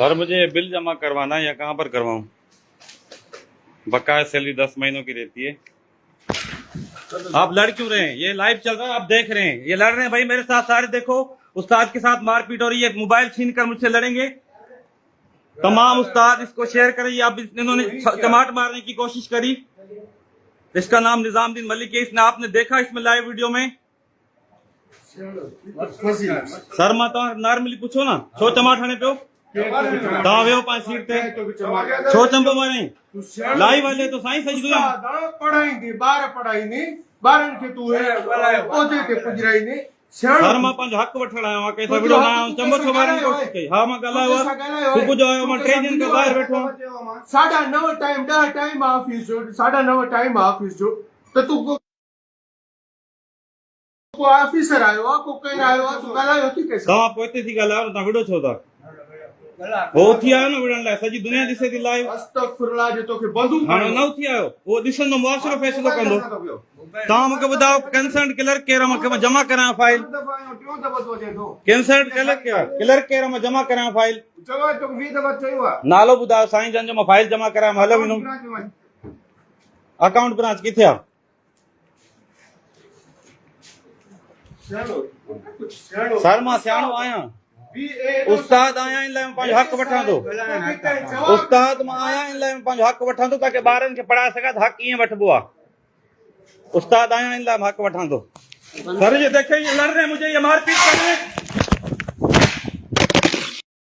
Sir मुझे ये bill जमा करवाना है या कहाँ पर करवाऊँ? बकाया सैलरी 10 महीनों की रहती है। आप लड़ क्यों रहे हैं? ये लाइव चल रहा है, आप देख रहे हैं, ये लड़ रहे हैं भाई मेरे साथ सारे। देखो उस्ताद के साथ मारपीट हो रही है, मोबाइल छीन कर मुझसे लड़ेंगे। तमाम उस्ताद इसको शेयर करें। अब इन्होंने टमाट मारने की कोशिश करी। इसका नाम निजामुद्दीन मलिक है। इसने, आपने देखा इसमें लाइव वीडियो में। सर मां तो नॉर्मली पूछो ना, छो टमाट हणे पियो तव्हां वेहो पंहिंजी सीट ते, छो चंबो मारे लाइव वाले तो साईं सजदो पढ़ाईंदी ॿार पढ़ाईंदी ॿारनि खे तूं उहिदे ते पुॼाईंदी। सर मां पंहिंजो हक़ वठण आयो आहियां, कंहिं सां विड़ो न आहियां, चंबो छो मारण जी कोशिश कई? हा मां ॻाल्हायो आहे, सुबुह जो आयो, मां 3 ॾींहंनि खां ॿाहिरि वेठो आहियां। 9:30 टाइम 10 टाइम ऑफिस जो 9:30 टाइम ऑफिस जो त तूं को ऑफिसर आयो आहे, को केरु आयो आहे, तूं ॻाल्हायो थी कंहिंसां? तव्हां पोइ हिते थी ॻाल्हायो, तव्हां विड़ो छो था? हो उथी आयो न विड़ण लाइ, सॼी दुनिया ॾिसे थी लाइव। अस्तगफिरुल्लाह जो तोखे बंदूक हाणे न उथी आयो, उहो ॾिसंदो, मुआशिरो फ़ैसिलो कंदो। तव्हां मूंखे ॿुधायो कंसर्न क्लर्क केरु आहे? मां जमा करायां फाइल? कंसर्न क्लर्क केरु आहे? मां जमा करायां फाइल? नालो ॿुधायो साईं जन जो, मां फाइल जमा करायां, मां हलो वेंदुमि। अकाउंट ब्रांच किथे आहे? सर मां सियाणो आहियां, उस्ताद आहियां, इन लाइ मां पंहिंजो हक़ वठां थो। उस्ताद मां आहियां, इन लाइ मां पंहिंजो हक़ वठां थो ताकि ॿारनि खे पढ़ाए सघां। हक़ कीअं वठिबो आहे? उस्ताद आहियां, इन लाइ मां हक़ वठां थो। सर ये देखे, ये लड़ रहे हैं मुझे, ये मारपीट कर रहे हैं।